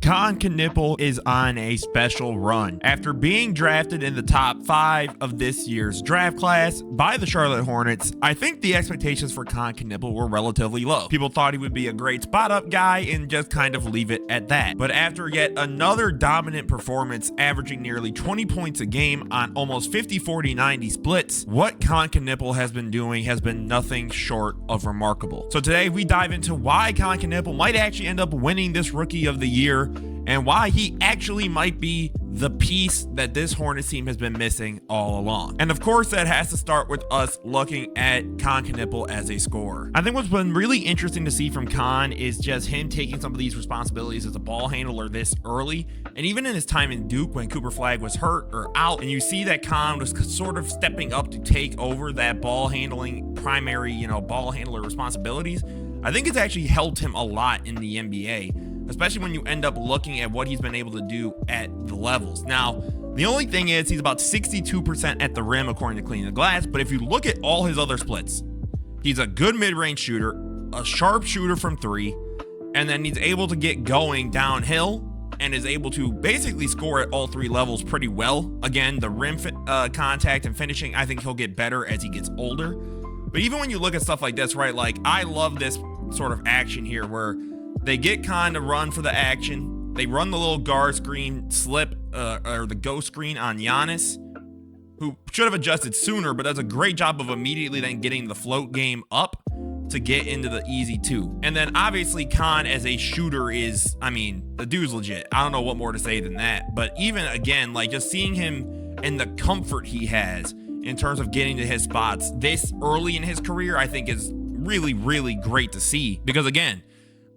Kon Knueppel is on a special run. After being drafted in the top 5 of this year's draft class by the Charlotte Hornets, I think the expectations for Kon Knueppel were relatively low. People thought he would be a great spot-up guy and just kind of leave it at that. But after yet another dominant performance, averaging nearly 20 points a game on almost 50, 40, 90 splits, what Kon Knueppel has been doing has been nothing short of remarkable. So today we dive into why Kon Knueppel might actually end up winning this Rookie of the Year and why he actually might be the piece that this Hornets team has been missing all along. And of course, that has to start with us looking at Kon Knueppel as a scorer. I think what's been really interesting to see from Kon is just him taking some of these responsibilities as a ball handler this early. And even in his time in Duke when Cooper Flagg was hurt or out, and you see that Kon was sort of stepping up to take over that ball handling primary, ball handler responsibilities. I think it's actually helped him a lot in the NBA, especially when you end up looking at what he's been able to do at the levels. Now, the only thing is he's about 62% at the rim according to Clean the Glass, but if you look at all his other splits, he's a good mid-range shooter, a sharp shooter from 3, and then he's able to get going downhill and is able to basically score at all 3 levels pretty well. Again, the rim contact and finishing, I think he'll get better as he gets older. But even when you look at stuff like this, right, like I love this sort of action here where they get Kon to run for the action. They run the little guard screen slip or the ghost screen on Giannis, who should have adjusted sooner, but does a great job of immediately then getting the float game up to get into the easy 2. And then obviously Kon as a shooter is, the dude's legit. I don't know what more to say than that. But even again, like just seeing him and the comfort he has in terms of getting to his spots this early in his career, I think is really, really great to see. Because again,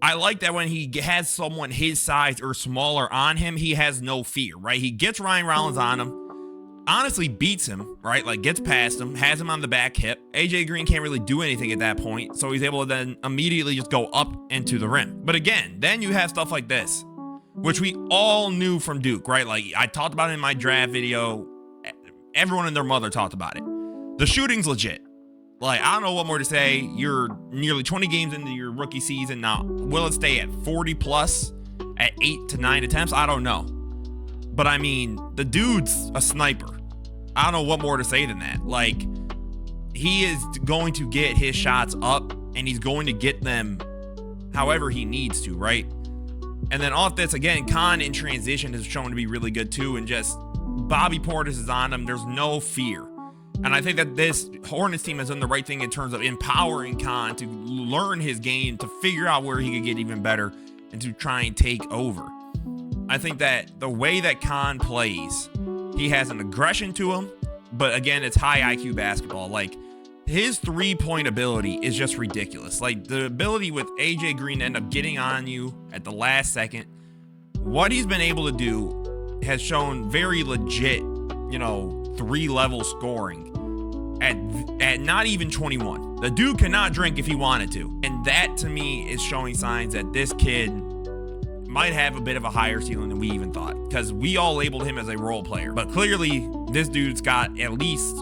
I like that when he has someone his size or smaller on him, he has no fear, right? He gets Ryan Rollins on him, honestly beats him, right? Like gets past him, has him on the back hip. AJ Green can't really do anything at that point, so he's able to then immediately just go up into the rim. But again, then you have stuff like this, which we all knew from Duke, right? Like I talked about it in my draft video. Everyone and their mother talked about it. The shooting's legit. Like, I don't know what more to say. You're nearly 20 games into your rookie season. Now, will it stay at 40 plus at 8 to 9 attempts? I don't know. But the dude's a sniper. I don't know what more to say than that. Like, he is going to get his shots up and he's going to get them however he needs to, right? And then off this, again, Kon in transition has shown to be really good too. And just Bobby Portis is on him. There's no fear. And I think that this Hornets team has done the right thing in terms of empowering Kon to learn his game, to figure out where he could get even better, and to try and take over. I think that the way that Kon plays, he has an aggression to him, but again, it's high IQ basketball. Like, his 3-point ability is just ridiculous. Like, the ability with AJ Green to end up getting on you at the last second, what he's been able to do has shown very legit, 3-level scoring at not even 21. The dude cannot drink if he wanted to. And that to me is showing signs that this kid might have a bit of a higher ceiling than we even thought, because we all labeled him as a role player. But clearly this dude's got at least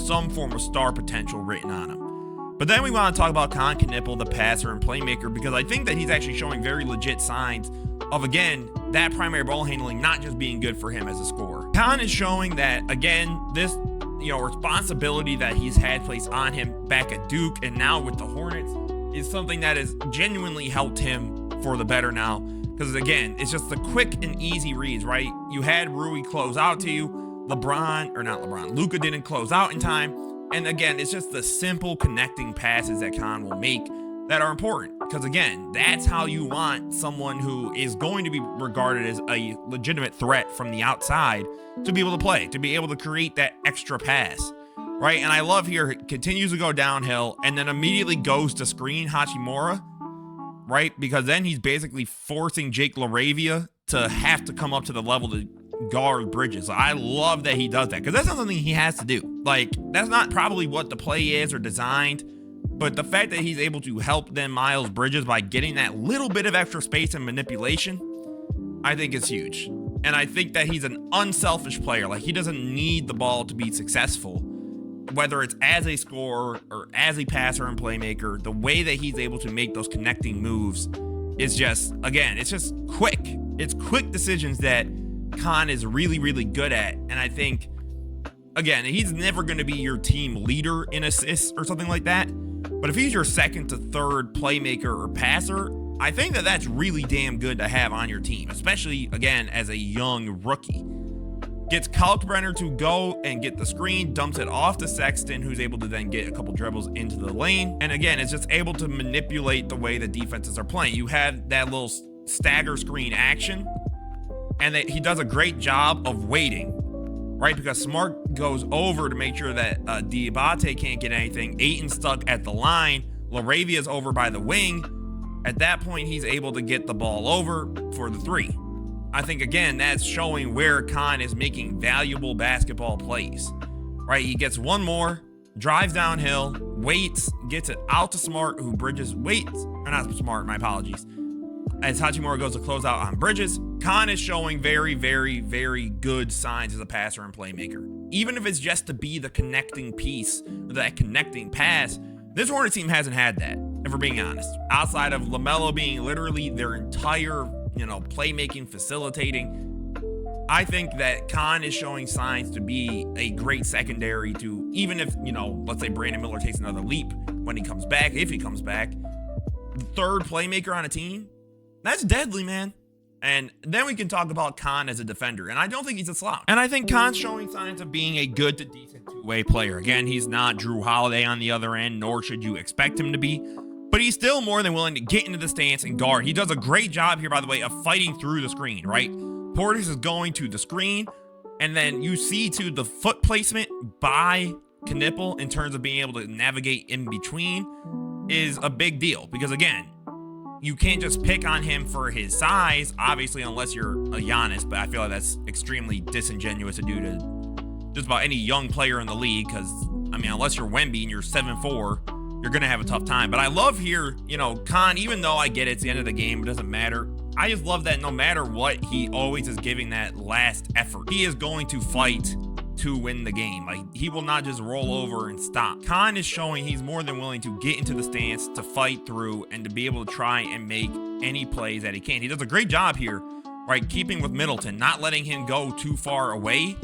some form of star potential written on him. But then we want to talk about Kon Knueppel, the passer and playmaker, because I think that he's actually showing very legit signs of, again, that primary ball handling not just being good for him as a scorer. Kon is showing that, again, this responsibility that he's had placed on him back at Duke and now with the Hornets is something that has genuinely helped him for the better now. Because again, it's just the quick and easy reads, right? You had Rui close out to you, Luka didn't close out in time. And again, it's just the simple connecting passes that Kon will make that are important. Because again, that's how you want someone who is going to be regarded as a legitimate threat from the outside to be able to play, to be able to create that extra pass, right? And I love here, it continues to go downhill and then immediately goes to screen Hachimura, right? Because then he's basically forcing Jake LaRavia to have to come up to the level to guard Bridges. I love that he does that, because that's not something he has to do. Like, that's not probably what the play is or designed. But the fact that he's able to help then Miles Bridges by getting that little bit of extra space and manipulation, I think is huge. And I think that he's an unselfish player. Like, he doesn't need the ball to be successful, whether it's as a scorer or as a passer and playmaker. The way that he's able to make those connecting moves is just, again, it's just quick. It's quick decisions that Kon is really, really good at. And I think, again, he's never going to be your team leader in assists or something like that. But if he's your second to third playmaker or passer, I think that that's really damn good to have on your team, especially, again, as a young rookie. Gets Kalkbrenner to go and get the screen, dumps it off to Sexton, who's able to then get a couple dribbles into the lane. And again, it's just able to manipulate the way the defenses are playing. You have that little stagger screen action, and he does a great job of waiting, right? Because Smart goes over to make sure that Diabate can't get anything. Ayton's stuck at the line. Laravia's over by the wing. At that point, he's able to get the ball over for the three. I think, again, that's showing where Kon is making valuable basketball plays, right? He gets one more, drives downhill, waits, gets it out to Smart, who waits, or not Smart, my apologies. As Hachimura goes to close out on Bridges, Kon is showing very, very, very good signs as a passer and playmaker. Even if it's just to be the connecting piece, or that connecting pass, this Hornets team hasn't had that, if we're being honest. Outside of Lamelo being literally their entire playmaking, facilitating, I think that Kon is showing signs to be a great secondary to, even if, let's say Brandon Miller takes another leap when he comes back, if he comes back, the third playmaker on a team, that's deadly, man. And then we can talk about Kon as a defender, and I don't think he's a slouch. And I think Kon's showing signs of being a good to decent two-way player. Again, he's not Drew Holiday on the other end, nor should you expect him to be. But he's still more than willing to get into the stance and guard. He does a great job here, by the way, of fighting through the screen, right? Portis is going to the screen, and then you see to the foot placement by Knueppel in terms of being able to navigate in between is a big deal. Because, again, you can't just pick on him for his size, obviously, unless you're a Giannis, but I feel like that's extremely disingenuous to do to just about any young player in the league, because, unless you're Wemby and you're 7'4", you're going to have a tough time. But I love here, Kon, even though I get it's the end of the game, it doesn't matter. I just love that no matter what, he always is giving that last effort. He is going to fight to win the game. Like, he will not just roll over and stop. Kon is showing he's more than willing to get into the stance, to fight through, and to be able to try and make any plays that he can. He does a great job here, right? Keeping with Middleton, not letting him go too far away.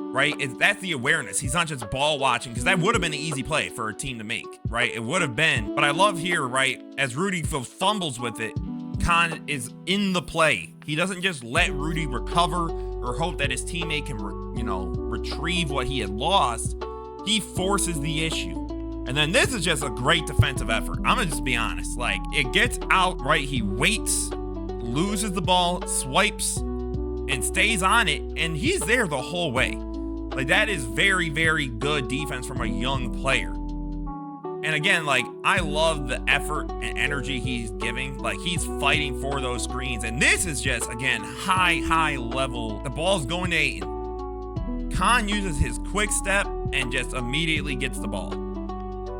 Right? That's the awareness. He's not just ball watching, because that would have been an easy play for a team to make, right? It would have been. But I love here, right, as Rudy fumbles with it, Kon is in the play. He doesn't just let Rudy recover or hope that his teammate can, retrieve what he had lost. He forces the issue. And then this is just a great defensive effort. I'm going to just be honest. Like, it gets out, right? He waits, loses the ball, swipes, and stays on it, and he's there the whole way. Like, that is very, very good defense from a young player. And again, like, I love the effort and energy he's giving. Like, he's fighting for those screens. And this is just, again, high level. The ball's going to Ayton. Kon uses his quick step and just immediately gets the ball.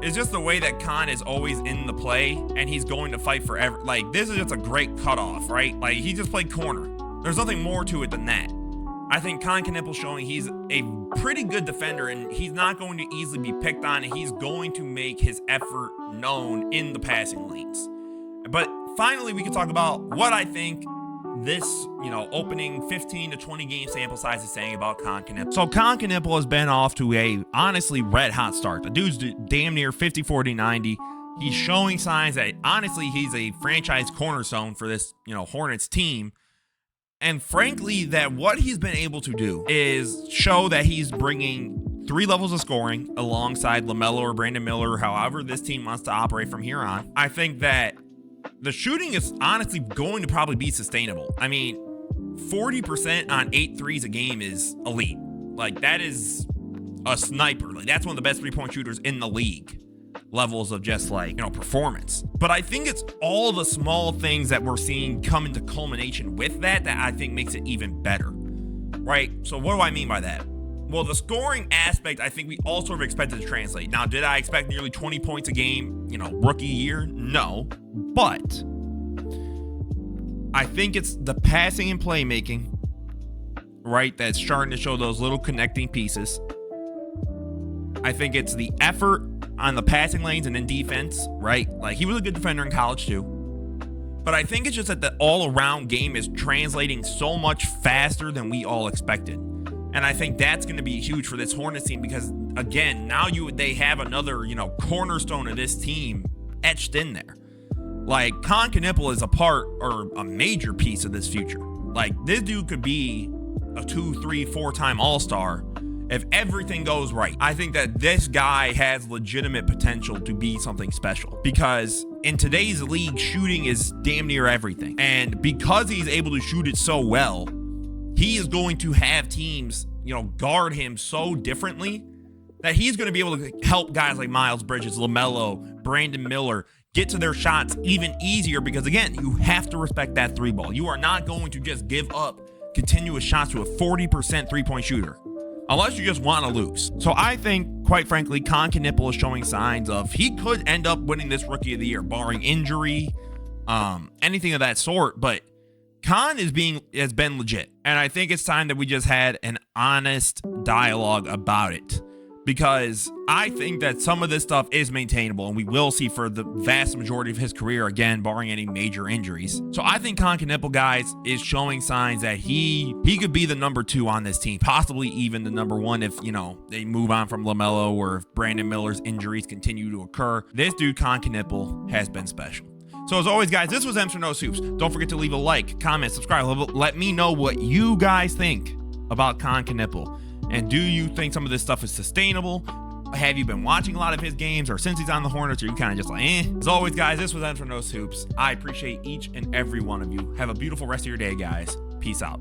It's just the way that Kon is always in the play, and he's going to fight forever. Like, this is just a great cutoff, right? Like, he just played corner. There's nothing more to it than that. I think Kon Knueppel showing he's a pretty good defender, and he's not going to easily be picked on, and he's going to make his effort known in the passing lanes. But finally, we can talk about what I think this, opening 15 to 20 game sample size is saying about Kon Knueppel. So Kon Knueppel has been off to a honestly red hot start. The dude's damn near 50, 40, 90. He's showing signs that honestly he's a franchise cornerstone for this, Hornets team. And frankly, that what he's been able to do is show that he's bringing 3 levels of scoring alongside Lamelo or Brandon Miller, however this team wants to operate from here on. I think that the shooting is honestly going to probably be sustainable. 40% on 8 threes a game is elite. Like, that is a sniper. Like, that's one of the best 3-point shooters in the league. Levels of just performance. But I think it's all the small things that we're seeing come into culmination with that I think makes it even better, right? So what do I mean by that? Well, the scoring aspect, I think we all sort of expected to translate. Now, did I expect nearly 20 points a game, rookie year? No, but I think it's the passing and playmaking, right, that's starting to show those little connecting pieces. I think it's the effort on the passing lanes and in defense, right? Like, he was a good defender in college too. But I think it's just that the all-around game is translating so much faster than we all expected. And I think that's going to be huge for this Hornets team because, again, now they have another, cornerstone of this team etched in there. Like, Kon Knueppel is a part or a major piece of this future. Like, this dude could be a 2, 3, 4-time All-Star if everything goes right. I think that this guy has legitimate potential to be something special because in today's league, shooting is damn near everything. And because he's able to shoot it so well, he is going to have teams, guard him so differently that he's going to be able to help guys like Miles Bridges, Lamelo, Brandon Miller get to their shots even easier because, again, you have to respect that three ball. You are not going to just give up continuous shots to a 40% three-point shooter unless you just want to lose. So I think, quite frankly, Kon Knueppel is showing signs of he could end up winning this Rookie of the Year, barring injury, anything of that sort, but Kon has been legit, and I think it's time that we just had an honest dialogue about it because I think that some of this stuff is maintainable and we will see for the vast majority of his career, again, barring any major injuries. So I think Kon Knueppel, guys, is showing signs that he could be the number 2 on this team, possibly even the number 1 if, they move on from LaMelo or if Brandon Miller's injuries continue to occur. This dude, Kon Knueppel, has been special. So as always, guys, this was Mr. No Soups. Don't forget to leave a like, comment, subscribe. Let me know what you guys think about Kon Knueppel. And do you think some of this stuff is sustainable? Have you been watching a lot of his games, or since he's on the Hornets, are you kind of just like, eh? As always, guys, this was Mr. No Soups. I appreciate each and every one of you. Have a beautiful rest of your day, guys. Peace out.